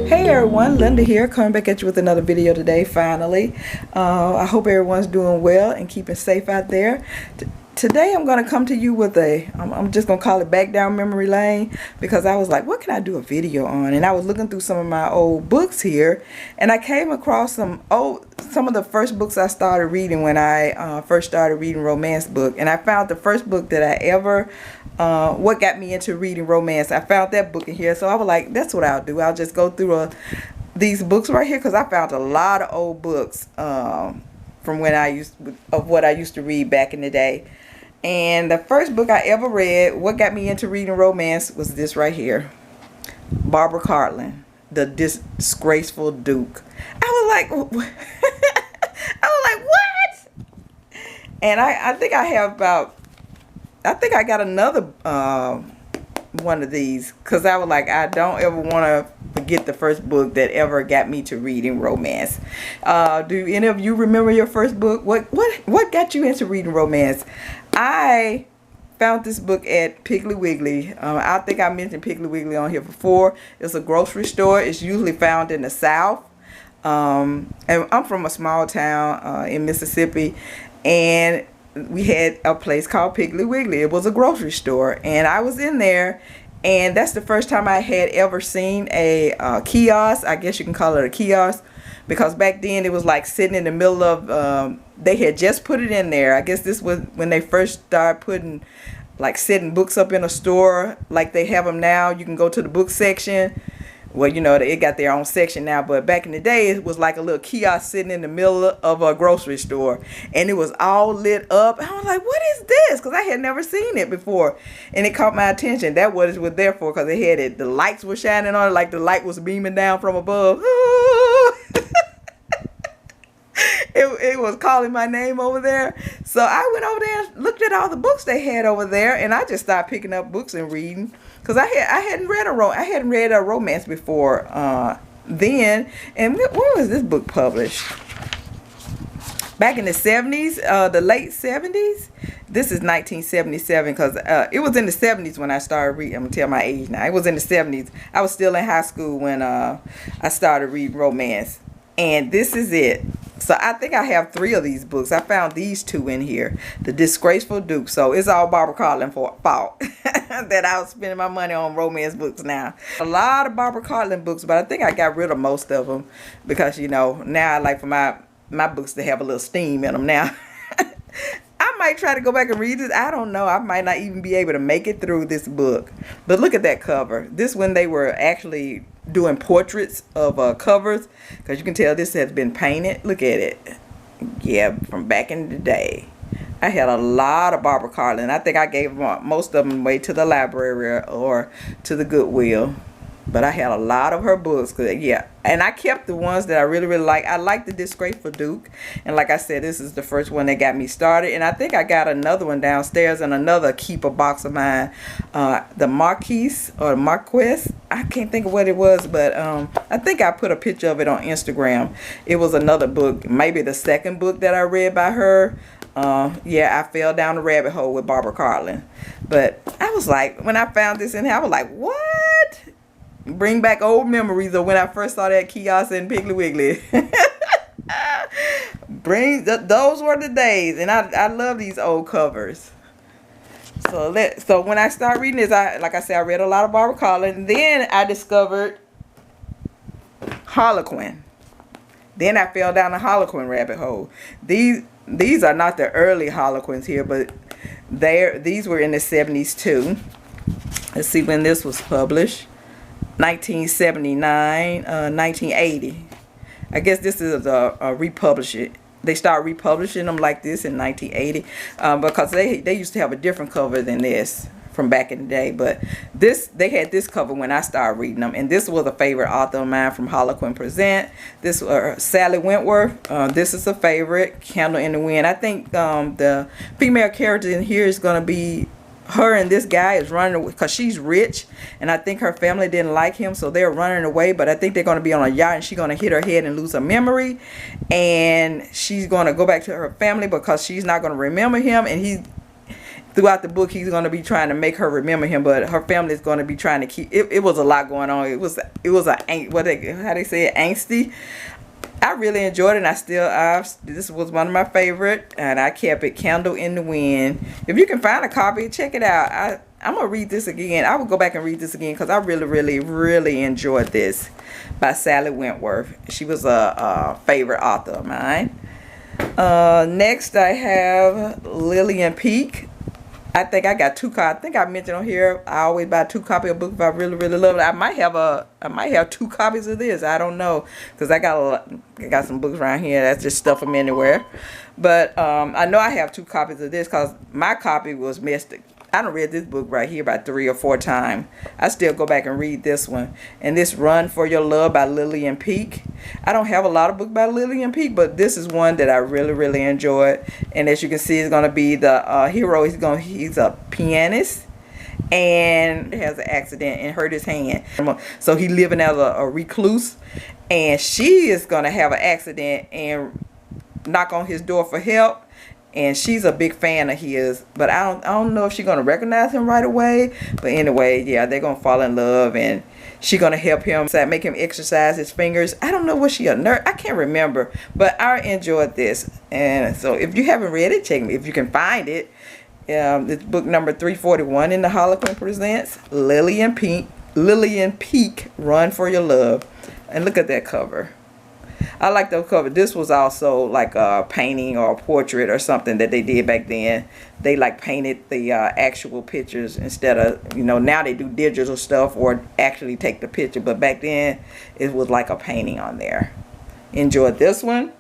Hey everyone, Linda here, coming back at you with another video today, finally. I hope everyone's doing well and keeping safe out there. Today I'm going to come to you with I'm just going to call it back down memory lane, because I was like, what can I do a video on? And I was looking through some of my old books here, and I came across some of the first books I started reading when I first started reading romance book. And I found the first book that I ever what got me into reading romance. I found that book in here, so I was like, that's what I'll do. I'll just go through these books right here, because I found a lot of old books from when what I used to read back in the day. And the first book I ever read, what got me into reading romance, was this right here, Barbara Cartland, The Disgraceful Duke. I was like what? And I think I have I think I got another one of these, because I was like, I don't ever want to forget the first book that ever got me to reading romance. Do any of you remember your first book? What got you into reading romance? I found this book at Piggly Wiggly. I think I mentioned Piggly Wiggly on here before. It's a grocery store. It's usually found in the South. And I'm from a small town in Mississippi, and we had a place called Piggly Wiggly. It was a grocery store, and I was in there, and that's the first time I had ever seen a kiosk. I guess you can call it a kiosk, because back then it was like sitting in the middle of they had just put it in there. I guess this was when they first started putting, like, setting books up in a store like they have them now. You can go to the book section. Well, you know, it got their own section now, but back in the day, it was like a little kiosk sitting in the middle of a grocery store, and it was all lit up. I was like, what is this? Because I had never seen it before, and it caught my attention. That was what it was there for, because it had it. The lights were shining on it, like the light was beaming down from above. It was calling my name over there. So I went over there and looked at all the books they had over there, and I just started picking up books and reading, because I hadn't read a romance before then. And when was this book published? Back in the 70s, the late 70s. This is 1977, because it was in the 70s when I started reading. I'm gonna tell my age now. It was in the 70s. I was still in high school when I started reading romance, and this is it. So I think I have 3 of these books. I found these 2 in here. The Disgraceful Duke. So it's all Barbara Cartland fault that I was spending my money on romance books now. A lot of Barbara Cartland books, but I think I got rid of most of them, because, you know, now I like for my books to have a little steam in them now. I might try to go back and read it. I don't know. I might not even be able to make it through this book. But look at that cover. This when they were actually doing portraits of covers, because you can tell this has been painted. Look at it. Yeah, from back in the day. I had a lot of Barbara Cartland. I think I gave most of them away to the library or to the Goodwill. But I had a lot of her books, yeah. And I kept the ones that I really, really like. I like the Disgraceful Duke. And like I said, this is the first one that got me started. And I think I got another one downstairs in another keeper box of mine. The Marquise or Marquess. I can't think of what it was, but I think I put a picture of it on Instagram. It was another book, maybe the second book that I read by her. Yeah, I fell down the rabbit hole with Barbara Cartland. But I was like, when I found this in here, I was like, what? Bring back old memories of when I first saw that kiosk in Piggly Wiggly. Those were the days, and I love these old covers. So when I started reading this, like I said, I read a lot of Barbara Cartland. Then I discovered Harlequin. Then I fell down the Harlequin rabbit hole. These are not the early Harlequins here, but these were in the 70s too. Let's see when this was published. 1979, 1980. I guess this is a republish it. They started republishing them like this in 1980 because they used to have a different cover than this from back in the day. But they had this cover when I started reading them, and this was a favorite author of mine from Harlequin Presents. This Sally Wentworth. This is a favorite. Candle in the Wind. I think the female character in here is going to be her, and this guy is running away because she's rich, and I think her family didn't like him, so they're running away. But I think they're going to be on a yacht, and she's going to hit her head and lose her memory, and she's going to go back to her family because she's not going to remember him. And throughout the book, he's going to be trying to make her remember him, but her family is going to be trying to keep it. Was a lot going on. It was how they say it, angsty. I really enjoyed it, and this was one of my favorite, and I kept it. Candle in the Wind. If you can find a copy, check it out. I'm gonna read this again. I will go back and read this again because I really enjoyed this by Sally Wentworth. She was a favorite author of mine. Next I have Lillian Peake. I think I got 2 copies. I think I mentioned on here I always buy 2 copies of a book if I really love it. I might have 2 copies of this. I don't know, because I got some books around here. That's just stuff them anywhere. But I know I have 2 copies of this because my copy was missed. I done read this book right here about 3 or 4 times. I still go back and read this one. And this Run for Your Love by Lillian Peake. I don't have a lot of books by Lillian Peake, but this is one that I really enjoyed. And as you can see, it's going to be the hero. He's a pianist and has an accident and hurt his hand. So he's living as a recluse. And she is going to have an accident and knock on his door for help. And she's a big fan of his, but I don't know if she's gonna recognize him right away. But anyway, yeah, they're gonna fall in love, and she's gonna help him, make him exercise his fingers. I don't know, was she a nurse? I can't remember, but I enjoyed this. And so if you haven't read it, check me if you can find it. It's book number 341 in the Harlequin Presents. Lillian Peake, Run for Your Love, and look at that cover. I like the cover. This was also like a painting or a portrait or something that they did back then. They like painted the actual pictures instead of, now they do digital stuff or actually take the picture. But back then it was like a painting on there. Enjoyed this one.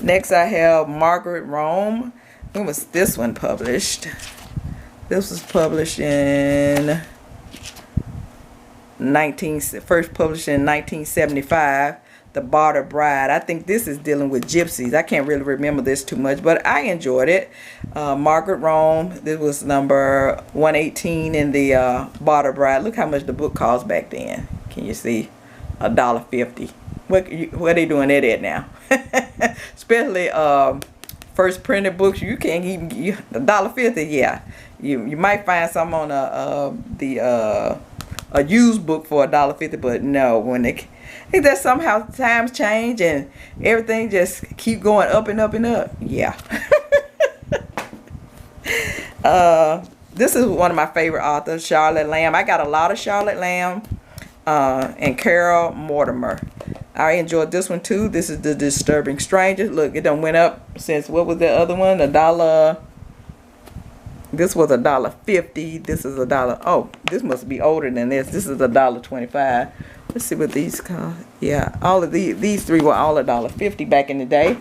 Next I have Margaret Rome. When was this one published? This was published in first published in 1975. The Barbara Bride. I think this is dealing with gypsies. I can't really remember this too much, but I enjoyed it. Margaret Rome. This was number 118 in the Barbara Bride. Look how much the book cost back then. Can you see? $1.50. What are they doing that at now? Especially first printed books. You can't even $1.50. Yeah, you might find some on a used book for $1.50, but no, I think that somehow times change and everything just keep going up and up and up. Yeah. This is one of my favorite authors, Charlotte Lamb. I got a lot of Charlotte Lamb and Carol Mortimer. I enjoyed this one too. This is The Disturbing Stranger. Look, it done went up since, what was the other one? $1. This was $1.50. This is $1. Oh, this must be older than this. This is $1.25. Let's see what these cost. Yeah, all of these 3 were all $1.50 back in the day.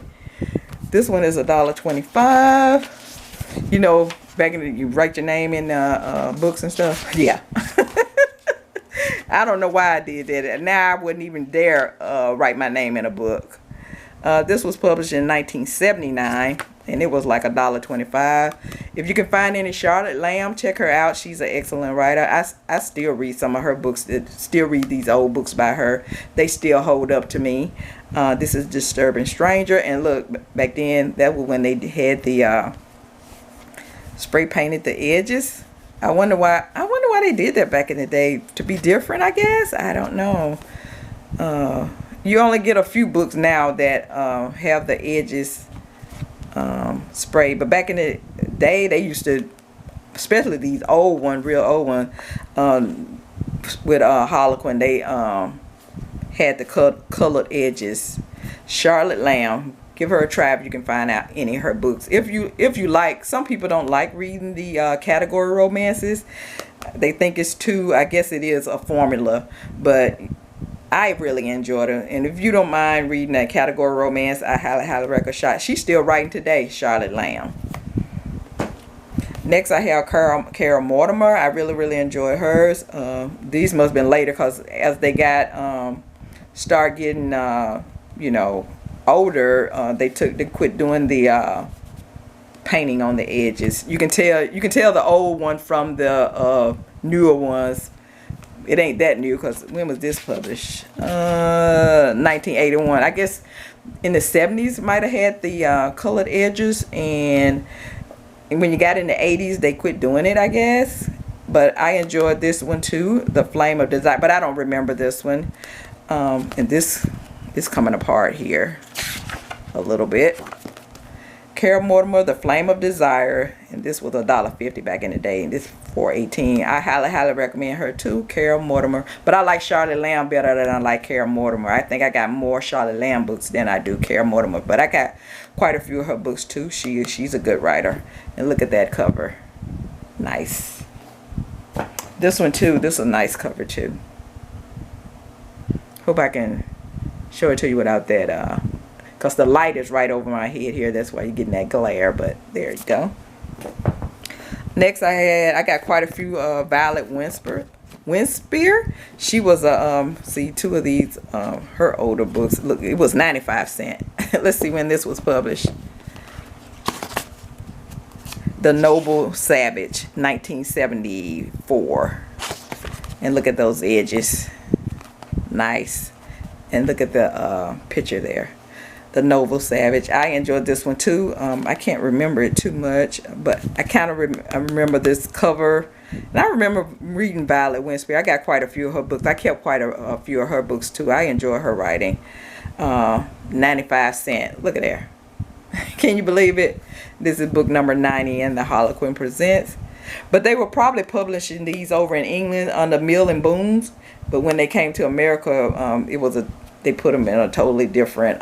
This one is $1.25. Back in the, you write your name in books and stuff. Yeah. I don't know why I did that. Now I wouldn't even dare write my name in a book. This was published in 1979, and it was like $1.25. If you can find any Charlotte Lamb, check her out. She's an excellent writer. I still read some of her books. Still read these old books by her. They still hold up to me. This is Disturbing Stranger, and look, back then that was when they had the spray painted the edges. I wonder why they did that back in the day, to be different, I guess. I don't know. You only get a few books now that have the edges sprayed, but back in the day they used to, especially these old one, real old one, with Harlequin, they had the colored edges. Charlotte Lamb. Give her a try if you can find out any of her books. If you like, some people don't like reading the category romances. They think it's too, I guess it is a formula, but I really enjoyed it. And if you don't mind reading that category romance, I highly recommend. She's still writing today, Charlotte Lamb. Next, I have Carol Mortimer. I really enjoy hers. These must have been later, because as they got start getting you know, older, they quit doing the painting on the edges. You can tell the old one from the newer ones. It ain't that new, because when was this published? 1981. I guess in the 70s might have had the colored edges, and when you got in the 80s they quit doing it, I guess. But I enjoyed this one too, The Flame of Desire, but I don't remember this one. And this is coming apart here a little bit. Carol Mortimer, The Flame of Desire, and this was $1.50 back in the day, and this $4.18. I highly recommend her too, Carol Mortimer. But I like Charlotte Lamb better than I like Carol Mortimer. I think I got more Charlotte Lamb books than I do Carol Mortimer, but I got quite a few of her books too. She's a good writer. And look at that cover, nice. This one too, this is a nice cover too. Hope I can show it to you without that because the light is right over my head here, that's why you're getting that glare, but there you go. Next I got quite a few Violet Winspear. She was a see, two of these her older books. Look, it was 95¢. Let's see when this was published. The Noble Savage, 1974. And look at those edges, nice. And look at the picture there. The Noble Savage. I enjoyed this one too. I can't remember it too much, but I kind of I remember this cover. And I remember reading Violet Winspear. I got quite a few of her books. I kept quite a few of her books too. I enjoy her writing. 95¢. Look at there. Can you believe it? This is book number 90 in the Harlequin Presents. But they were probably publishing these over in England under Mill and Boons. But when they came to America, they put them in a totally different.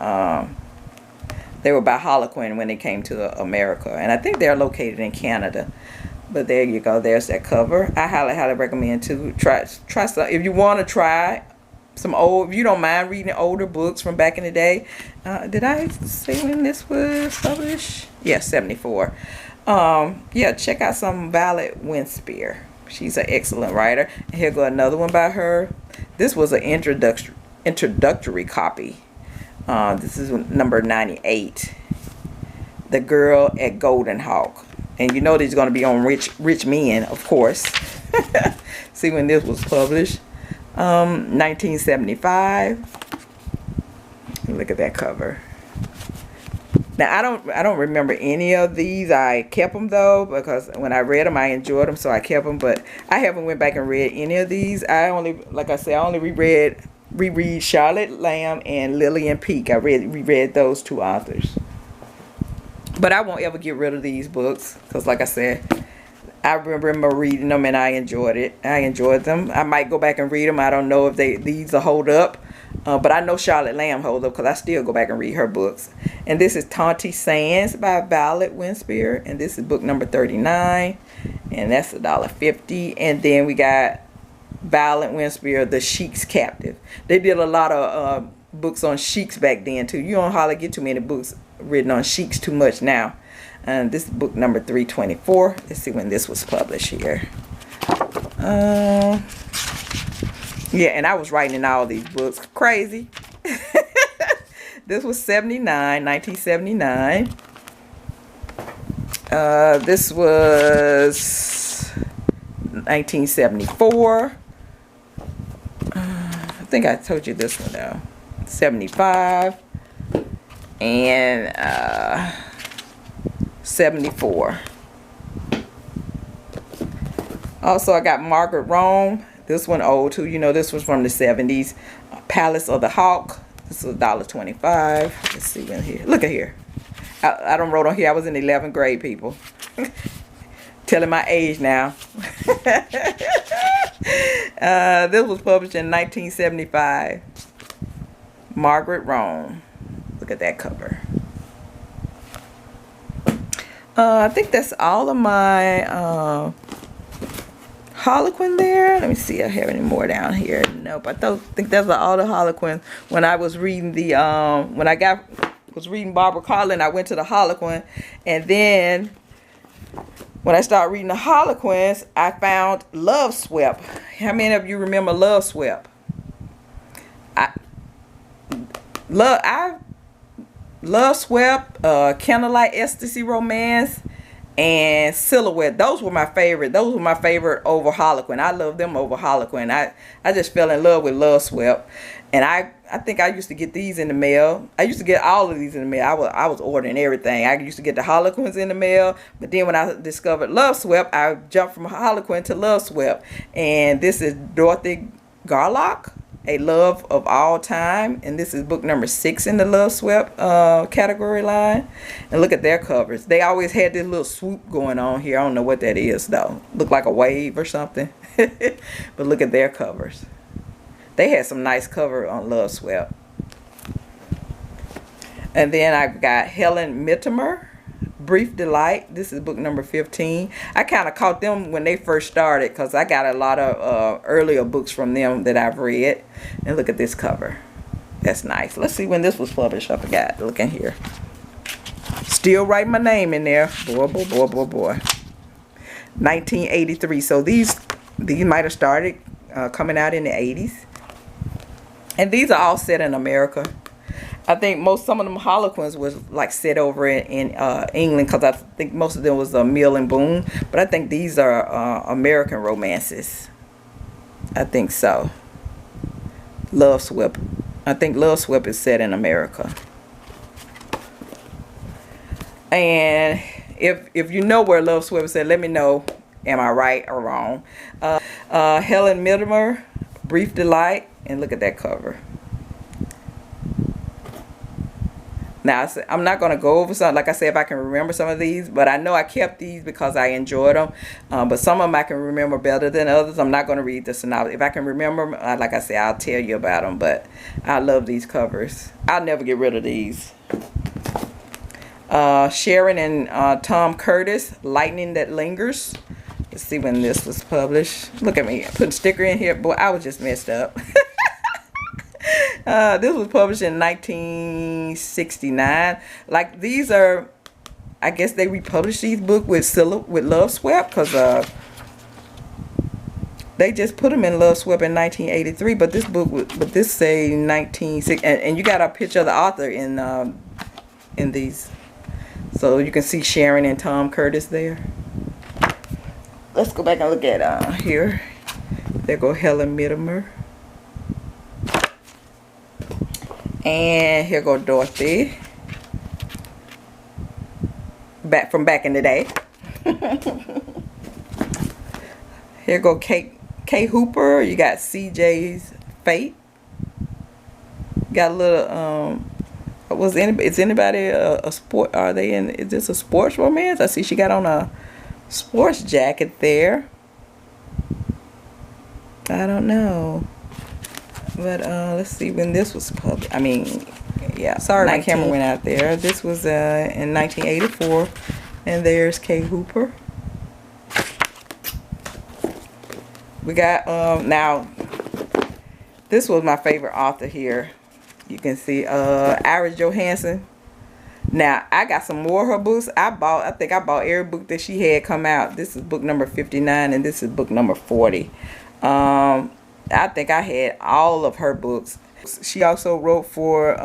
They were by Harlequin when they came to America, and I think they're located in Canada. But there you go. There's that cover. I highly recommend to try some if you want to try some old. If you don't mind reading older books from back in the day. Did I say when this was published? Yeah, 74. Yeah, check out some Violet Winspear. She's an excellent writer. And here go another one by her. This was an introductory copy. This is number 98. The Girl at Golden Hawk. And you know these going to be on Rich Men, of course. See when this was published. 1975. Look at that cover. Now I don't remember any of these. I kept them though, because when I read them I enjoyed them, so I kept them. But I haven't went back and read any of these. I only, like I said, I only reread Charlotte Lamb and Lillian Peake. I reread those two authors. But I won't ever get rid of these books, because like I said, I remember reading them and I enjoyed it. I enjoyed them. I might go back and read them. I don't know if these will hold up. But I know Charlotte Lamb holds up, because I still go back and read her books. And this is Taunty Sands by Violet Winspear. And this is book number 39. And that's $1.50. And then we got Violet Winspear, The Sheik's Captive. They did a lot of books on sheiks back then too. You don't hardly get too many books written on sheiks too much now. And this is book number 324. Let's see when this was published here. Yeah, and I was writing in all these books. Crazy. This was 1979. This was 1974. I think I told you this one though. 75. And 74. Also, I got Margaret Rome. This one old too. You know, this was from the 70s. Palace of the Hawk. This is $1.25. Let's see in here. Look at here. I don't wrote on here. I was in 11th grade, people. Telling my age now. This was published in 1975. Margaret Rome. Look at that cover. I think that's all of my Harlequin there. Let me see if I have any more down here. Nope. I think that's all the Harlequin. When I was reading the was reading Barbara Cartland, I went to the Harlequin, and then when I started reading the Harlequins, I found Loveswept. How many of you remember Loveswept? Loveswept, Candlelight, Ecstasy Romance, and Silhouette. Those were my favorite. Those were my favorite over Harlequin. I love them over Harlequin. I just fell in love with Loveswept. And I think I used to get these in the mail. I used to get all of these in the mail. I was ordering everything. I used to get the Harlequins in the mail. But then when I discovered Loveswept, I jumped from Harlequin to Loveswept. And this is Dorothy Garlock, A Love of All Time. And this is book number 6 in the Loveswept category line. And look at their covers. They always had this little swoop going on here. I don't know what that is though. Look like a wave or something. But look at their covers. They had some nice cover on Loveswept. And then I've got Helen Mittimer, Brief Delight. This is book number 15. I kind of caught them when they first started because I got a lot of earlier books from them that I've read. And look at this cover. That's nice. Let's see when this was published. I forgot. Look in here. Still writing my name in there. Boy, boy, boy, boy, boy. 1983. So these might have started coming out in the 80s. And these are all set in America. I think some of them Harlequins was like set over in England because I think most of them was Mill and Boone. But I think these are American romances. I think so. Loveswept. I think Loveswept is set in America. And if you know where Loveswept is set, let me know. Am I right or wrong? Helen Mittimer, Brief Delight. And look at that cover. Now, I'm not going to go over some, like I said, if I can remember some of these, but I know I kept these because I enjoyed them. But some of them I can remember better than others. I'm not going to read the synopsis. If I can remember, like I said, I'll tell you about them. But I love these covers. I'll never get rid of these. Sharon and Tom Curtis, Lightning That Lingers. Let's see when this was published. Look at me, putting a sticker in here. Boy, I was just messed up. This was published in 1969. Like, these are, I guess they republished these books with Loveswept because they just put them in Loveswept in 1983. But this book, this say 1960, and you got a picture of the author in these, so you can see Sharon and Tom Curtis there. Let's go back and look at here. There go Helen Mittimer. And here go Dorothy. Back in the day. Here go Kate Hooper. You got CJ's Fate. Got a little is anybody a sport? Is this a sports romance? I see she got on a sports jacket there. I don't know. But let's see when this was published. I mean, yeah, sorry my camera went out there. This was in 1984. And there's Kate Hooper. We got, now, this was my favorite author here. You can see Iris Johansen. Now, I got some more of her books. I think I bought every book that she had come out. This is book number 59 and this is book number 40. I think I had all of her books. She also wrote for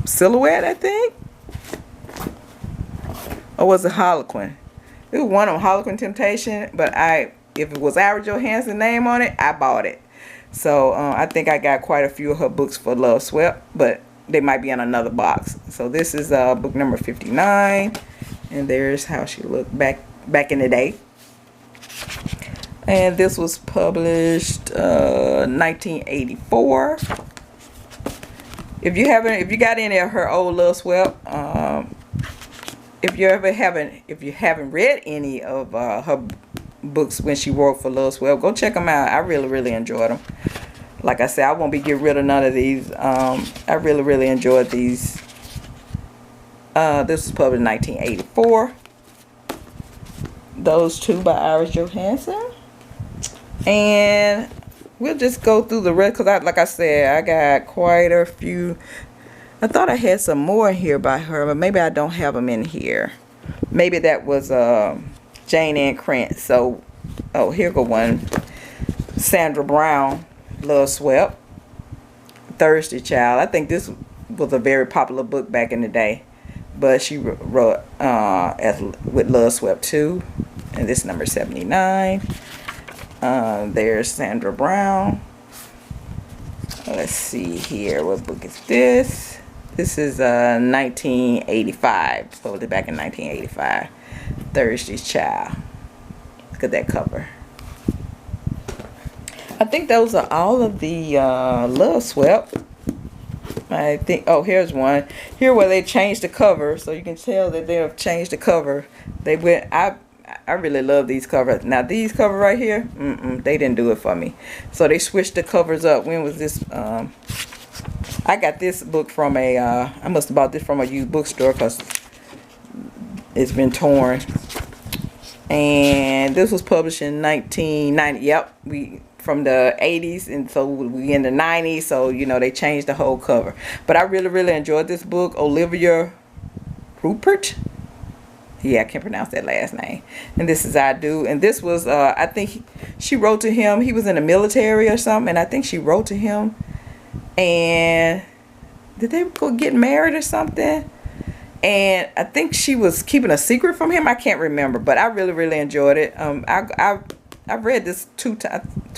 Silhouette, I think. Or was it Harlequin? It was one on Harlequin Temptation, but if it was Iris Johansen's name on it, I bought it. So I think I got quite a few of her books for Loveswept, but they might be in another box. So this is book number 59, and there's how she looked back in the day. And this was published 1984. If you got any of her old Loveswept, if you haven't read any of her books when she wrote for Loveswept, go check them out. I really enjoyed them. Like I said, I won't be getting rid of none of these. I really enjoyed these. This was published in 1984. Those two by Iris Johansen. And we'll just go through the rest, because like I said, I got quite a few. I thought I had some more in here by her, but maybe I don't have them in here. Maybe that was Jane Ann Krentz. So, oh, here go one. Sandra Brown, Loveswept, Thirsty Child. I think this was a very popular book back in the day, but she wrote with Loveswept too, and this is number 79. There's Sandra Brown. Let's see here, what book is this? This is 1985, published back in 1985. Thirsty Child. Look at that cover. I think those are all of the Loveswept. I think, oh, here's one. Here where they changed the cover, so you can tell that they have changed the cover. They went, I really love these covers. Now these cover right here, they didn't do it for me. So they switched the covers up. When was this? I got this book from I must have bought this from a used bookstore because it's been torn. And this was published in 1990. Yep, from the 80s, and so we in the 90s, so you know they changed the whole cover. But I really enjoyed this book. Olivia Rupert, yeah, I can't pronounce that last name. And this is I Do, and this was I think she wrote to him. He was in the military or something, and I think she wrote to him, and did they go get married or something? And I think she was keeping a secret from him. I can't remember, but I really enjoyed it. I've read this two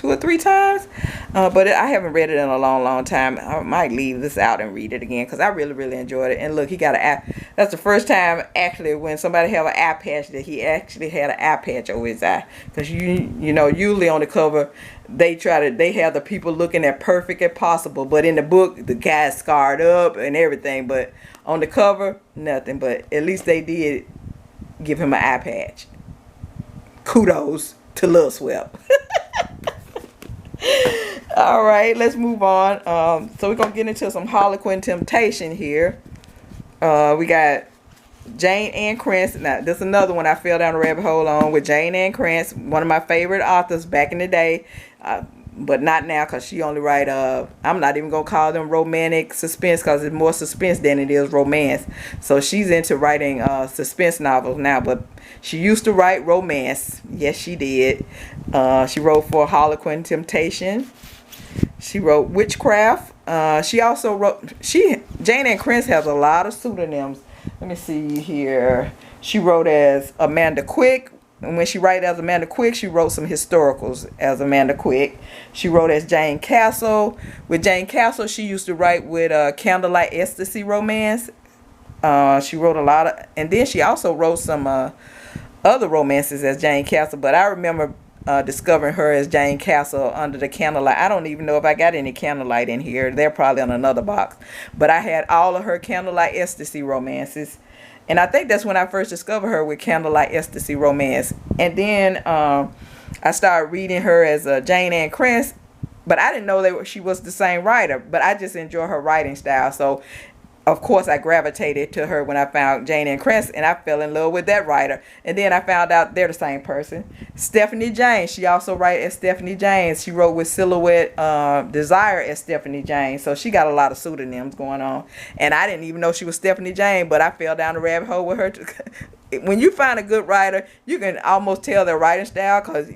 or three times, but I haven't read it in a long time. I might leave this out and read it again because I really enjoyed it. And look, he got an eye. That's the first time actually when somebody have an eye patch that he actually had an eye patch over his eye. Because you know usually on the cover they have the people looking as perfect as possible, but in the book the guy's scarred up and everything. But on the cover, nothing. But at least they did give him an eye patch. Kudos to Loveswept. All right, let's move on. So we're gonna get into some Harlequin temptation here. We got Jane Ann Krentz. Now this is another one I fell down the rabbit hole on with Jane Ann Krentz, one of my favorite authors back in the day, but not now because she only write I'm not even gonna call them romantic suspense because it's more suspense than it is romance. So she's into writing suspense novels now, but she used to write romance. Yes, she did. She wrote for Harlequin Temptation. She wrote Witchcraft. She also wrote. Jane Ann Krentz has a lot of pseudonyms. Let me see here. She wrote as Amanda Quick. And when she wrote as Amanda Quick, she wrote some historicals as Amanda Quick. She wrote as Jane Castle. With Jane Castle, she used to write with Candlelight Ecstasy romance. She wrote a lot of, and then she also wrote some other romances as Jane Castle. But I remember discovering her as Jane Castle under the Candlelight. I don't even know if I got any Candlelight in here. They're probably on another box. But I had all of her Candlelight Ecstasy romances. And I think that's when I first discovered her with Candlelight Ecstasy romance. And then I started reading her as Jane Ann Krentz. But I didn't know that she was the same writer. But I just enjoy her writing style. So of course, I gravitated to her when I found Jane Ann Krentz, and I fell in love with that writer. And then I found out they're the same person. Stephanie James, she also writes as Stephanie James. She wrote with Silhouette Desire as Stephanie James. So she got a lot of pseudonyms going on. And I didn't even know she was Stephanie James, but I fell down the rabbit hole with her. When you find a good writer, you can almost tell their writing style because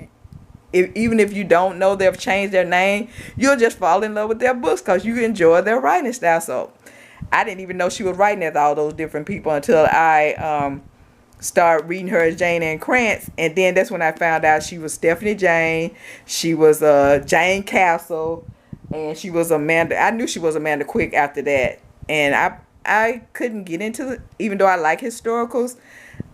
even if you don't know they've changed their name, you'll just fall in love with their books because you enjoy their writing style. So I didn't even know she was writing as all those different people until I started reading her as Jane Ann Krentz. And then that's when I found out she was Stephanie Jane. She was Jane Castle. And she was Amanda. I knew she was Amanda Quick after that. And I couldn't get into it, even though I like historicals.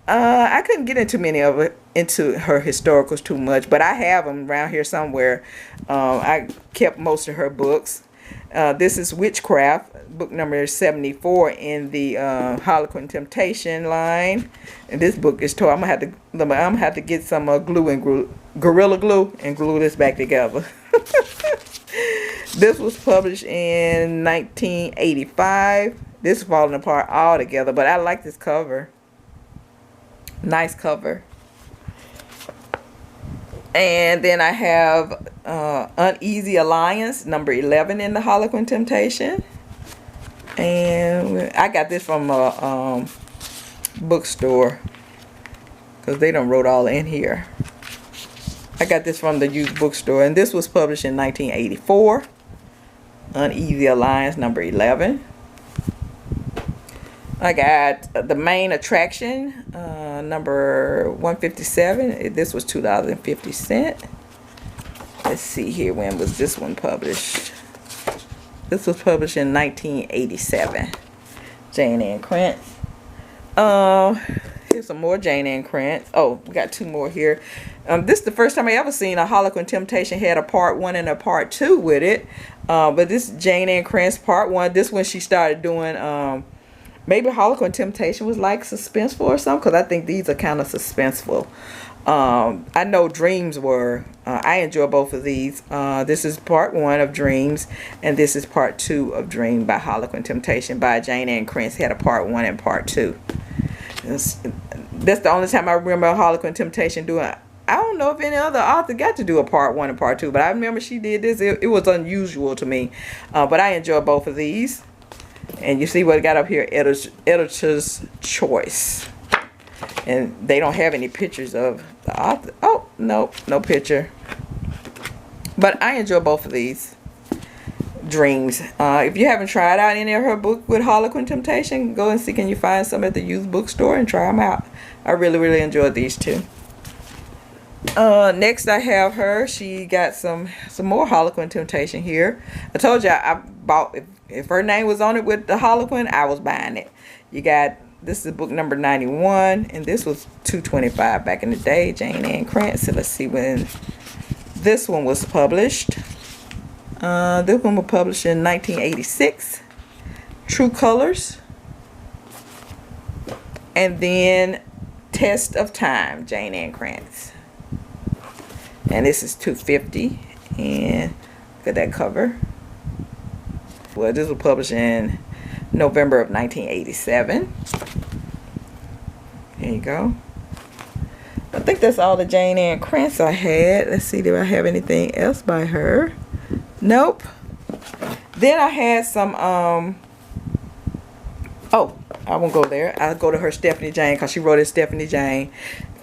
I couldn't get into her historicals too much. But I have them around here somewhere. I kept most of her books. This is Witchcraft, book number 74 in the Harlequin Temptation line. And this book is torn. I'm gonna have to get some glue and Gorilla Glue and glue this back together. This was published in 1985. This is falling apart altogether, but I like this cover. Nice cover. And then I have Uneasy Alliance, number 11 in the Harlequin Temptation. And I got this from a bookstore, because they done wrote all in here. I got this from the used bookstore, and this was published in 1984. Uneasy Alliance, number 11. I got The Main Attraction, number 157. This was $2.50. Let's see here, when was this one published? This was published in 1987. Jane Ann Krentz. Here's some more Jane Ann Krentz. Oh, we got two more here. This is the first time I ever seen a Harlequin Temptation had a part 1 and a part 2 with it. But this Jane Ann Krentz part 1. This one she started doing. Maybe Harlequin Temptation was like suspenseful or something, because I think these are kind of suspenseful. I know Dreams were. I enjoy both of these. This is part 1 of Dreams, and this is part 2 of Dream by Harlequin Temptation by Jane Ann Krentz. Had a part 1 and part 2. That's the only time I remember Harlequin Temptation doing. I don't know if any other author got to do a part 1 and part 2, but I remember she did this. It was unusual to me, but I enjoy both of these. And you see what I got up here, editor's choice. And they don't have any pictures of the author. Oh, no, no picture. But I enjoy both of these. Dreams. If you haven't tried out any of her book with Harlequin Temptation, go and see, can you find some at the used bookstore and try them out. I really, really enjoyed these two. Next I have her. She got some more Harlequin Temptation here. I told you I bought, if her name was on it with the Harlequin, I was buying it. You got, this is book number 91, and this was $2.25 back in the day. Jane Ann Krentz. So let's see when this one was published. This one was published in 1986. True Colors. And then Test of Time, Jane Ann Krentz. And this is $2.50. And look at that cover. Well, this was published in November of 1987. There you go. I think that's all the Jane Ann Krentz I had. Let's see, do I have anything else by her? Nope. Then I had some, oh, I won't go there. I'll go to her Stephanie Jane, because she wrote it Stephanie Jane.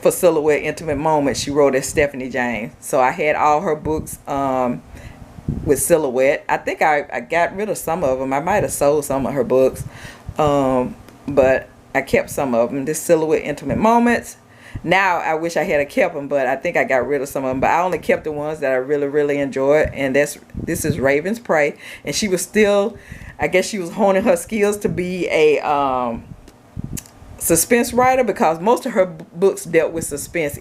For Silhouette Intimate Moments, she wrote it Stephanie Jane. So I had all her books with Silhouette. I think I got rid of some of them. I might have sold some of her books. But I kept some of them. This Silhouette Intimate Moments. Now I wish I had kept them, but I think I got rid of some of them. But I only kept the ones that I really, really enjoyed. And this is Raven's Prey. And she was still, I guess she was honing her skills to be a suspense writer, because most of her books dealt with suspense,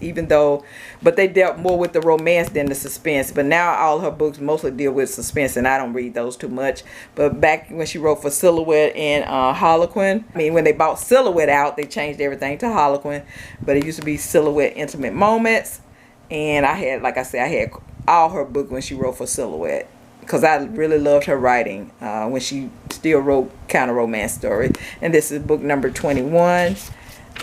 but they dealt more with the romance than the suspense. But now all her books mostly deal with suspense, and I don't read those too much. But back when she wrote for Silhouette and Harlequin, I mean, when they bought Silhouette out, they changed everything to Harlequin, but it used to be Silhouette Intimate Moments. And I had, like I said, I had all her books when she wrote for Silhouette, because I really loved her writing when she still wrote kind of romance stories. And this is book number 21.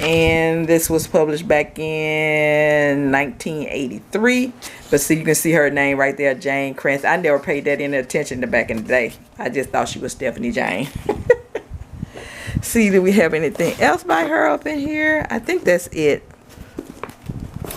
And this was published back in 1983. But see, you can see her name right there, Jane Krentz. I never paid that any attention to back in the day. I just thought she was Stephanie Jane. See, do we have anything else by her up in here? I think that's it.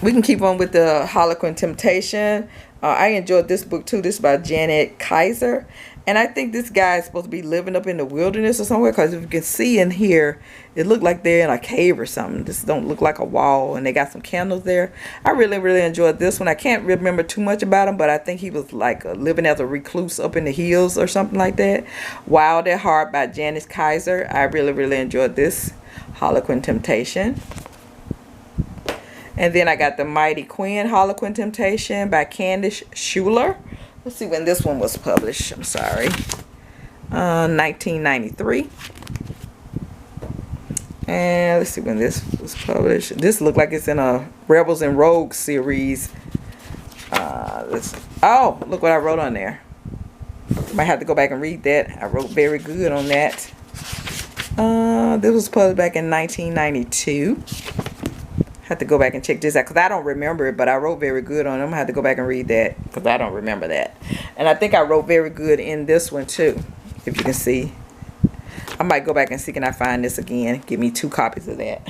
We can keep on with the Harlequin Temptation. I enjoyed this book too. This is by Janet Kaiser. And I think this guy is supposed to be living up in the wilderness or somewhere, because if you can see in here, it looked like they're in a cave or something. This don't look like a wall, and they got some candles there. I really, really enjoyed this one. I can't remember too much about him, but I think he was like living as a recluse up in the hills or something like that. Wild at Heart by Janet Kaiser. I really, really enjoyed this Harlequin Temptation. And then I got The Mighty Queen Harlequin Temptation by Candace Schuler. Let's see when this one was published. I'm sorry. 1993. And let's see when this was published. This looked like it's in a Rebels and Rogues series. Oh, look what I wrote on there. Might have to go back and read that. I wrote very good on that. This was published back in 1992. Have to go back and check this out because I don't remember it, but I wrote very good on them. I have to go back and read that because I don't remember that. And I think I wrote very good in this one too, if you can see. I might go back and see, can I find this again? Give me 2 copies of that.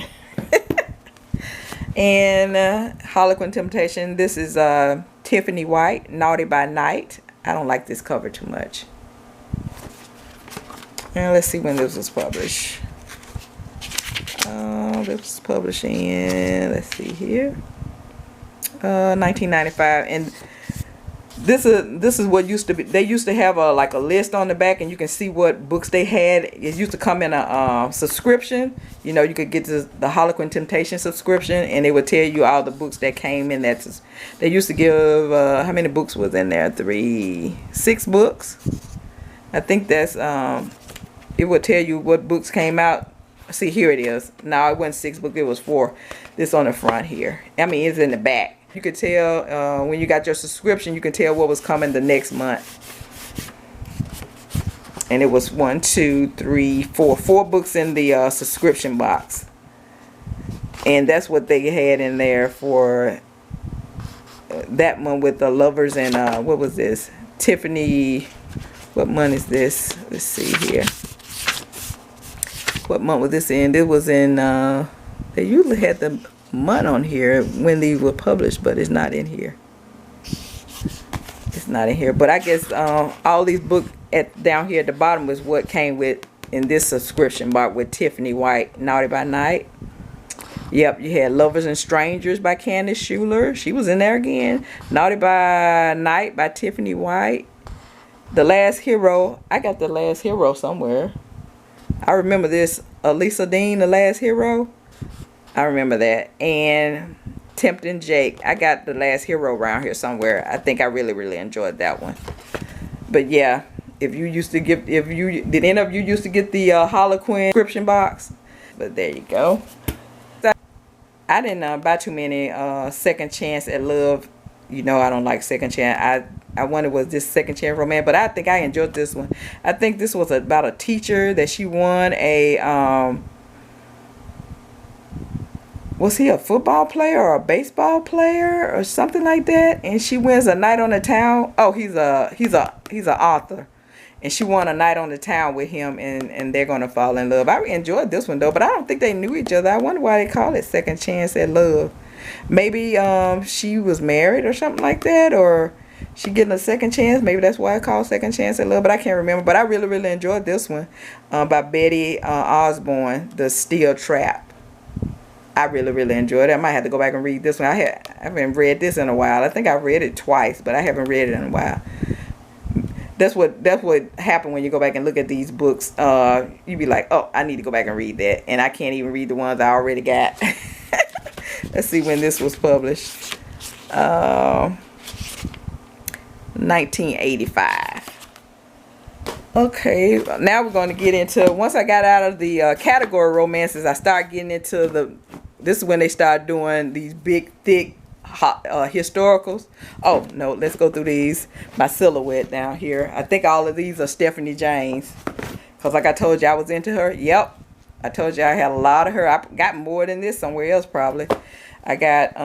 And Harlequin Temptation. This is Tiffany White, Naughty by Night. I don't like this cover too much. And let's see when this was published. This was published in, let's see here, 1995. And this is what used to be. They used to have like a list on the back, and you can see what books they had. It used to come in a subscription. You know, you could get the Harlequin Temptation subscription, and it would tell you all the books that came in. They used to give how many books was in there? 6 books. I think that's it would tell you what books came out. See, here it is. No, it wasn't 6 books, it was 4. This on the front here. I mean, it's in the back. You could tell when you got your subscription, you can tell what was coming the next month. And it was 1, 2, 3, 4 books in the subscription box. And that's what they had in there for that one with the lovers and what was this? Tiffany. What month is this? Let's see here. What month was this in? It was in, they usually had the month on here when these were published, but it's not in here. It's not in here. But I guess all these books down here at the bottom was what came with in this subscription box with Tiffany White, Naughty by Night. Yep, you had Lovers and Strangers by Candace Schuler. She was in there again. Naughty by Night by Tiffany White. The Last Hero. I got The Last Hero somewhere. I remember this, Lisa Dean, The Last Hero. I remember that. And Tempting Jake. I got The Last Hero around here somewhere. I think I really enjoyed that one. But yeah, if you used to get, did any of you used to get the Harlequin subscription box? But there you go. I didn't buy too many Second Chance at Love. You know I don't like Second Chance. I wonder was this Second Chance romance, but I think I enjoyed this one. I think this was about a teacher that she won a was he a football player or a baseball player or something like that? And she wins a night on the town. Oh, he's an author, and she won a night on the town with him, and they're gonna fall in love. I enjoyed this one though, but I don't think they knew each other. I wonder why they call it Second Chance at Love. Maybe she was married or something like that, or she getting a second chance. Maybe that's why I call Second Chance at Love, but I can't remember. But I really enjoyed this one by Betty Osborne, The Steel Trap. I really enjoyed it. I might have to go back and read this one. I haven't read this in a while. I think I've read it twice, but I haven't read it in a while. That's what happened when you go back and look at these books. You be like, oh, I need to go back and read that, and I can't even read the ones I already got. Let's see when this was published. 1985. Okay, now we're going to get into, once I got out of the category romances, I started getting into this is when they start doing these big, thick historicals. Oh, no, let's go through these. My silhouette down here. I think all of these are Stephanie James. Because like I told you, I was into her. Yep. I told you I had a lot of her. I got more than this somewhere else probably. I got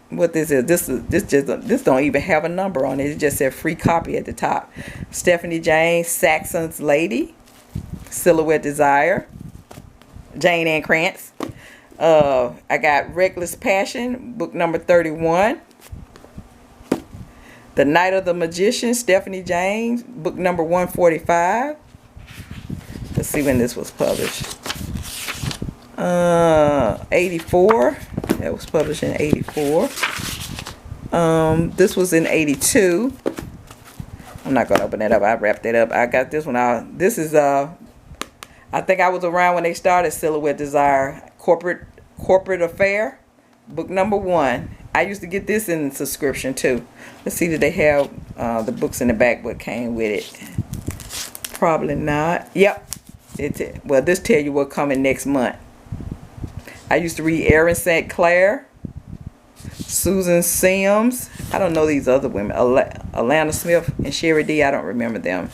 what this is. This don't even have a number on it. It just said free copy at the top. Stephanie James, Saxon's Lady, Silhouette Desire, Jane Ann Krentz. I got Reckless Passion, book number 31. The Night of the Magician, Stephanie James, book number 145. Let's see when this was published. 84. That was published in 84. This was in 82. I'm not gonna open that up. I wrapped it up. I got this one out. This is I think I was around when they started Silhouette Desire. Corporate Affair, book number 1. I used to get this in subscription too. Let's see, did they have the books in the back what came with it? Probably not. Yep. Well, this tell you what coming next month. I used to read Erin St. Clair, Susan Sims. I don't know these other women. Alana Smith and Sherry D. I don't remember them.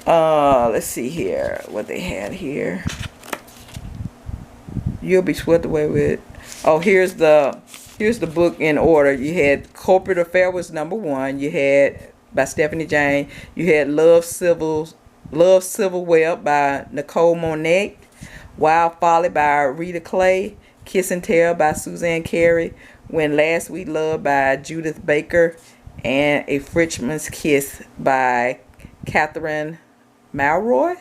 Let's see here what they had here. You'll Be Swept Away With. Oh, here's the book in order. You had Corporate Affair was number 1. You had by Stephanie Jane. You had Love Civil Web by Nicole Monet. Wild Folly by Rita Clay. Kiss and Tell by Suzanne Carey. When Last We Loved by Judith Baker. And A Frenchman's Kiss by Catherine Malroy.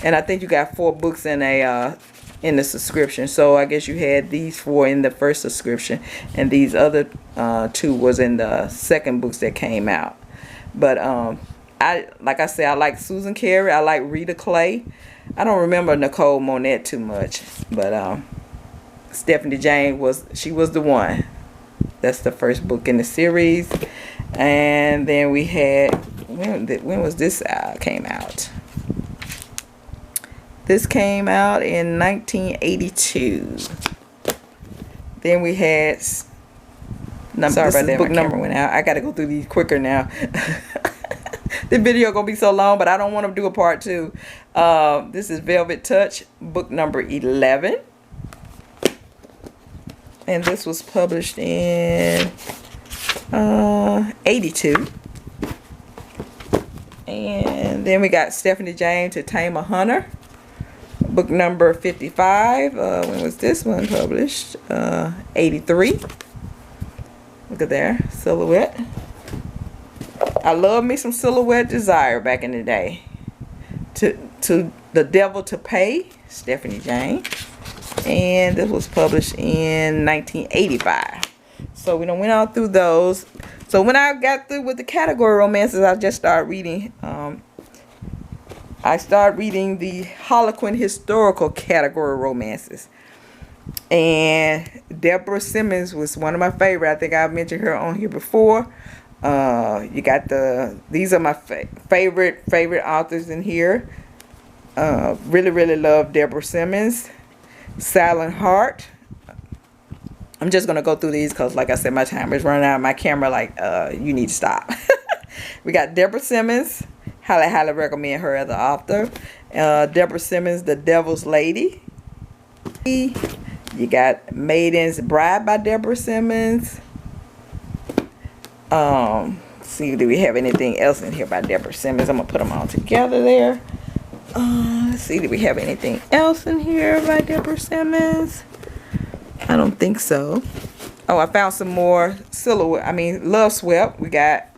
And I think you got 4 books in the subscription. So I guess you had these 4 in the first subscription, and these other 2 was in the second books that came out. But like I said, I like Susan Carey. I like Rita Clay. I don't remember Nicole Monet too much, but Stephanie Jane was the one. That's the first book in the series. And then we had, when was this came out? This came out in 1982. Then we had, sorry about that, book number went out. I got to go through these quicker now. The video gonna be so long, but I don't want to do a part 2. This is Velvet Touch, book number 11. And this was published in 82. And then we got Stephanie Jane, To Tame a Hunter, book number 55. When was this one published? 83. Look at there, Silhouette. I love me some Silhouette Desire back in the day. To The Devil to Pay, Stephanie Jane. And this was published in 1985. So we done went all through those. So when I got through with the category romances, I just started reading. I started reading the Harlequin historical category romances. And Deborah Simmons was one of my favorite. I think I've mentioned her on here before. You got these are my favorite authors in here. Really love Deborah Simmons. Silent Heart. I'm just going to go through these because, like I said, my timer is running out. My camera, you need to stop. We got Deborah Simmons. Highly recommend her as an author. Deborah Simmons, The Devil's Lady. You got Maiden's Bride by Deborah Simmons. See, do we have anything else in here by Deborah Simmons? I'm going to put them all together there. Let's see, do we have anything else in here by Deborah Simmons? I don't think so. Oh, I found some more Loveswept. We got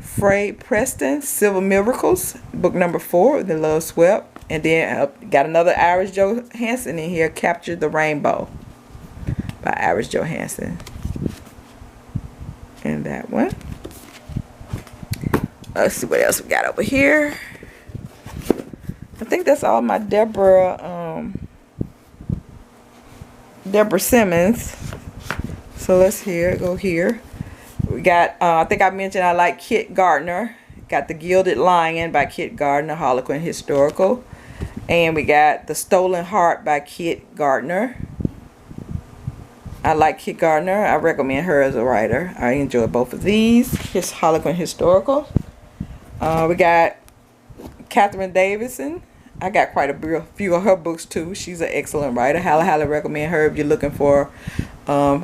Frey Preston, Silver Miracles, book number 4, The Loveswept. And then got another Iris Johansen in here, Capture the Rainbow by Iris Johansen. And that one. Let's see what else we got over here. I think that's all my Deborah Simmons. So let's go here. We got, I think I mentioned I like Kit Gardner. Got The Gilded Lion by Kit Gardner, Harlequin Historical. And we got The Stolen Heart by Kit Gardner. I like Kit Gardner. I recommend her as a writer. I enjoy both of these. Here's Harlequin Historical. We got Catherine Davidson. I got quite a few of her books too. She's an excellent writer. Highly recommend her if you're looking for a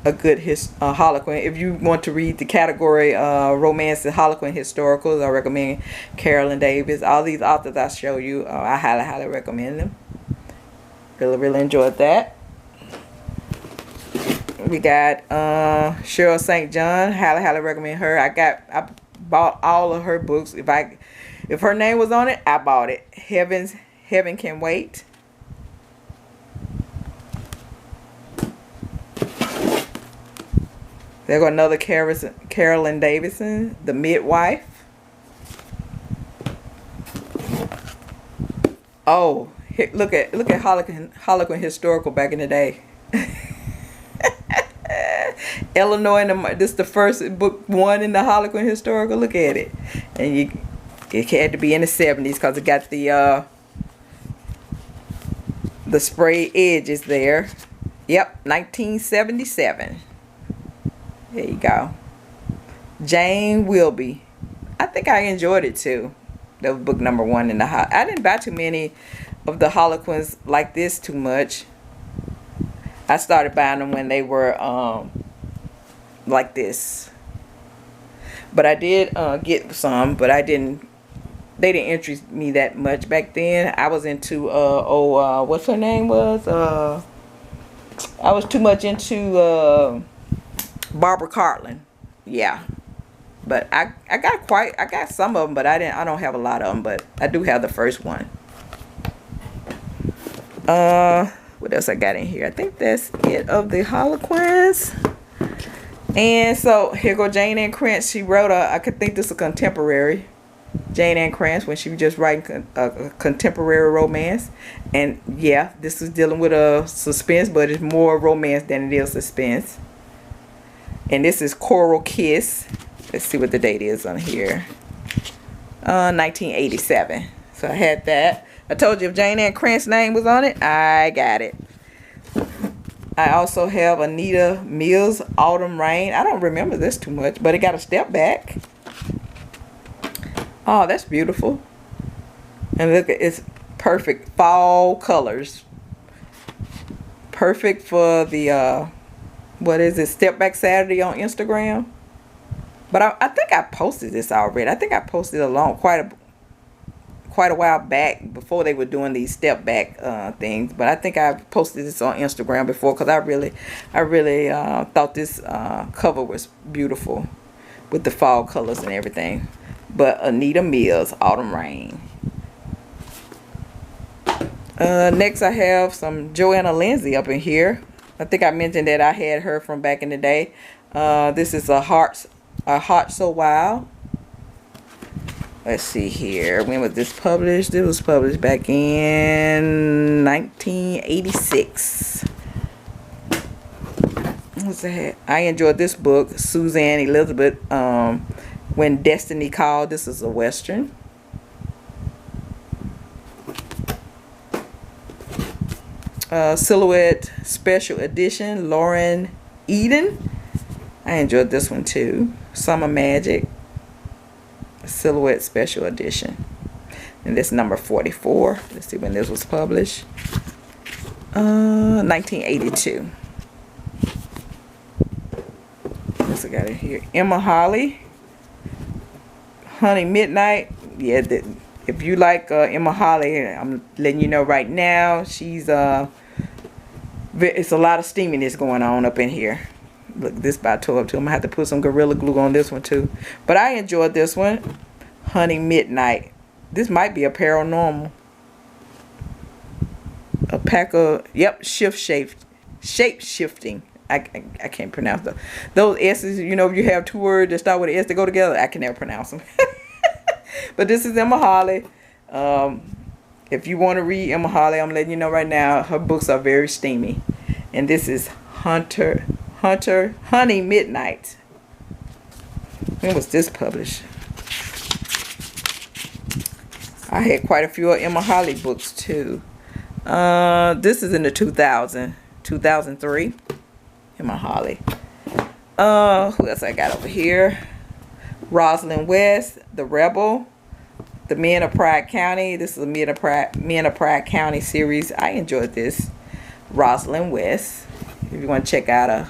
good Harlequin. If you want to read the category romance and Harlequin historicals, I recommend Carolyn Davis. All these authors I show you, I highly recommend them. Really enjoyed that. We got Cheryl St. John. Highly recommend her. I bought all of her books. If her name was on it, I bought it. Heaven Can Wait. There go another Carolyn Davidson, The Midwife. Oh, look at Harlequin Historical back in the day. Illinois, this is the first book 1 in the Harlequin Historical. Look at it, and it had to be in the 70s because it got the spray edges there. Yep, 1977. There you go. Jane Wilby. I think I enjoyed it too. That was book number 1 in the I didn't buy too many of the Harlequins like this too much. I started buying them when they were like this. But I did get some, but they didn't interest me that much back then. I was into what's her name was? I was too much into Barbara Cartland. Yeah. But I got some of them, but I don't have a lot of them, but I do have the first one. What else I got in here? I think that's it of the Harlequins. And so here go Jane Ann Krentz. She wrote I could think this is a contemporary. Jane Ann Krentz, when she was just writing a contemporary romance. And yeah, this is dealing with a suspense, but it's more romance than it is suspense. And this is Coral Kiss. Let's see what the date is on here. 1987. So I had that. I told you if Jane Ann Krantz's name was on it, I got it. I also have Anita Mills' Autumn Rain. I don't remember this too much, but it got a step back. Oh, that's beautiful. And look, it's perfect fall colors. Perfect for the, what is it, Step Back Saturday on Instagram. But I think I posted this already. I think I posted it quite a while back before they were doing these step back things. But I think I posted this on Instagram before because I really thought this cover was beautiful with the fall colors and everything. But Anita Mills, Autumn Rain. Next I have some Joanna Lindsay up in here. I think I mentioned that I had her from back in the day. This is a Heart So Wild. Let's see here. When was this published? It was published back in 1986. What's that? I enjoyed this book, Suzanne Elizabeth, When Destiny Called. This is a Western. Silhouette Special Edition, Lauren Eden. I enjoyed this one too. Summer Magic. Silhouette Special Edition. And this number 44. Let's see when this was published. 1982. What's I got in here? Emma Holly. Honey Midnight. Yeah, if you like Emma Holly, I'm letting you know right now, she's it's a lot of steaminess going on up in here. Look, this about tore up too. I'm gonna have to put some Gorilla Glue on this one too. But I enjoyed this one. Honey Midnight. This might be a paranormal. A pack of, yep, shape shifting. I can't pronounce those S's. You know, if you have two words that start with an S that go together, I can never pronounce them. But this is Emma Holly. If you want to read Emma Holly, I'm letting you know right now, her books are very steamy. And this is Honey Midnight. When was this published? I had quite a few of Emma Holly books too. This is in the 2003. Emma Holly. Who else I got over here? Rosalind West, The Rebel, The Men of Pride County. This is a Men of Pride County series. I enjoyed this. Rosalind West. If you want to check out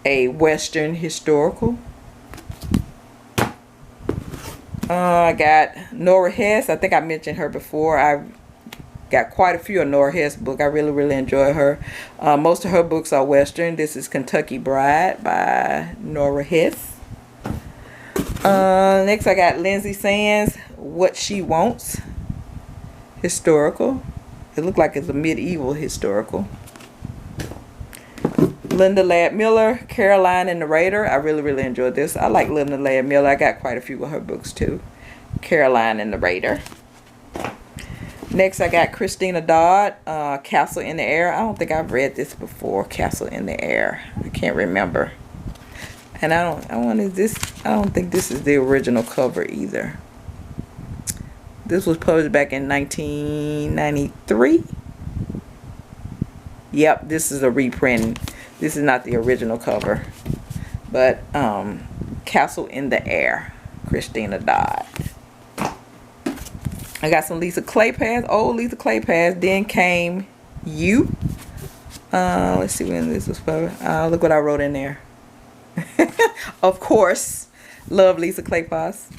a Western historical. I got Nora Hess. I think I mentioned her before. I got quite a few of Nora Hess' books. I really enjoy her. Most of her books are Western. This is Kentucky Bride by Nora Hess. Next I got Lindsay Sands, What She Wants. Historical. It looked like it's a medieval historical. Linda Ladd Miller, Caroline and the Raider. I really enjoyed this. I like Linda Ladd Miller. I got quite a few of her books too. Caroline and the Raider. Next I got Christina Dodd, Castle in the Air. I don't think I've read this before, Castle in the Air. I can't remember. And I don't think this is the original cover either. This was published back in 1993. Yep, this is a reprint. This is not the original cover. But Castle in the Air, Christina Dodd. I got some Lisa Kleypas, old Lisa Kleypas. Then came You. Let's see when this was published. Look what I wrote in there. Of course, love Lisa Kleypas.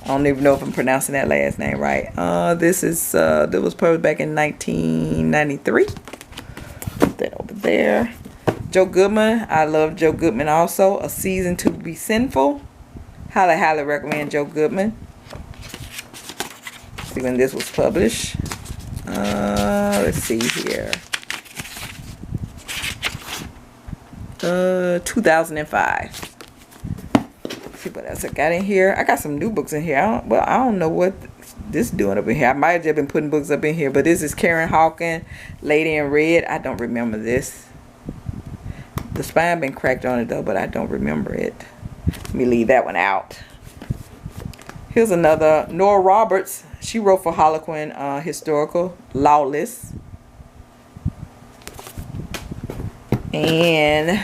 I don't even know if I'm pronouncing that last name right. This was published back in 1993. Put that over there. Joe Goodman. I love Joe Goodman also. A Season to Be Sinful. Highly recommend Joe Goodman. See when this was published. Let's see here. 2005. Let's see what else I got in here. I got some new books in here. I don't know what this is doing up in here. I might have just been putting books up in here, but this is Karen Hawkins, Lady in Red. I don't remember this. The spine been cracked on it though, but I don't remember it. Let me leave that one out. Here's another, Nora Roberts. She wrote for Harlequin Historical, Lawless. And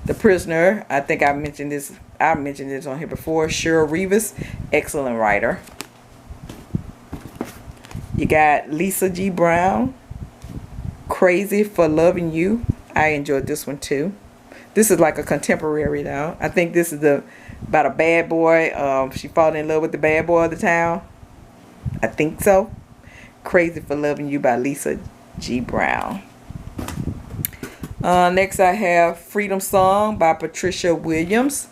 The Prisoner. I think I mentioned this on here before. Cheryl Rivas, excellent writer. You got Lisa G. Brown, Crazy for Loving You. I enjoyed this one too. This is like a contemporary though. I think this is about a bad boy. She falling in love with the bad boy of the town. I think so. Crazy for Loving You by Lisa G. Brown. Next I have Freedom Song by Patricia Williams.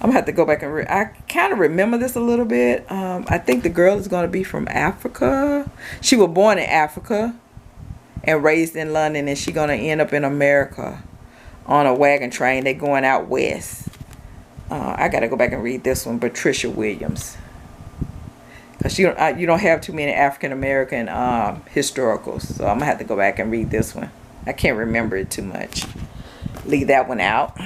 I'm gonna have to go back and read. I kind of remember this a little bit. I think the girl is gonna be from Africa. She was born in Africa and raised in London, and she's gonna end up in America on a wagon train. They're going out west. I gotta go back and read this one, Patricia Williams, because you don't have too many African American historicals, so I'm gonna have to go back and read this one. I can't remember it too much. Leave that one out.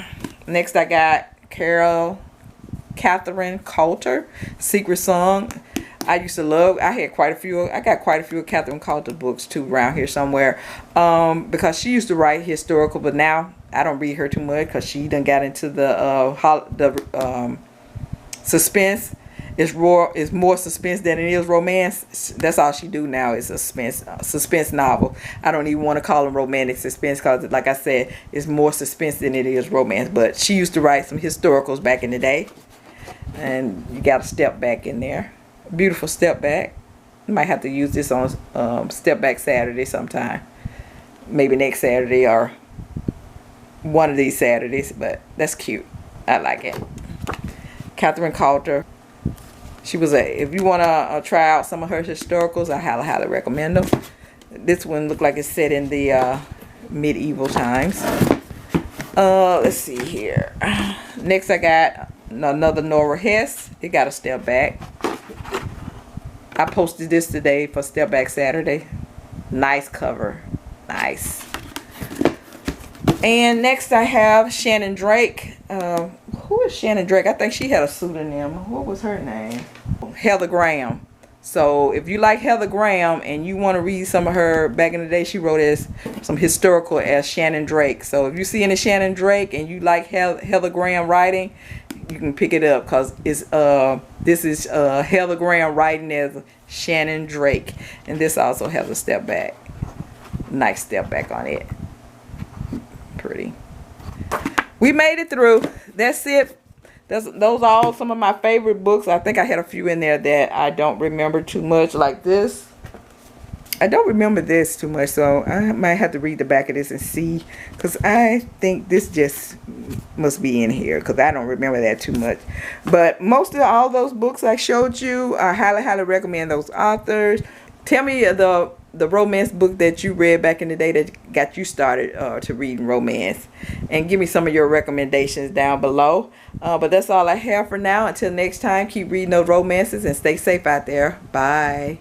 Next I got Catherine Coulter, Secret Song. I got quite a few of Catherine Coulter books too around here somewhere, because she used to write historical, but now I don't read her too much because she done got into the suspense. It's more suspense than it is romance. That's all she do now is suspense novel. I don't even want to call them romantic suspense because, like I said, it's more suspense than it is romance. But she used to write some historicals back in the day, and you got to step back in there. Beautiful step back. You might have to use this on Step Back Saturday sometime. Maybe next Saturday or one of these Saturdays, but that's cute. I like it. Catherine Coulter. If you want to try out some of her historicals, I highly recommend them. This one looked like it's set in the medieval times. Let's see here. Next I got another Nora Hess. It got a Step Back. I posted this today for Step Back Saturday. Nice cover. Nice. And next I have Shannon Drake. Who is Shannon Drake? I think she had a pseudonym. What was her name? Heather Graham. So if you like Heather Graham and you want to read some of her, back in the day she wrote as some historical as Shannon Drake. So if you see any Shannon Drake and you like Heather Graham writing, you can pick it up, because it's this is Heather Graham writing as Shannon Drake, and this also has a step back. Nice step back on it. Pretty. We made it through. That's it. Those are all some of my favorite books. I think I had a few in there that I don't remember too much, like this. I don't remember this too much, so I might have to read the back of this and see, because I think this just must be in here, because I don't remember that too much. But most of all those books I showed you, I highly recommend those authors. Tell me the romance book that you read back in the day that got you started to reading romance, and give me some of your recommendations down below. But that's all I have for now. Until next time, keep reading those romances and stay safe out there. Bye.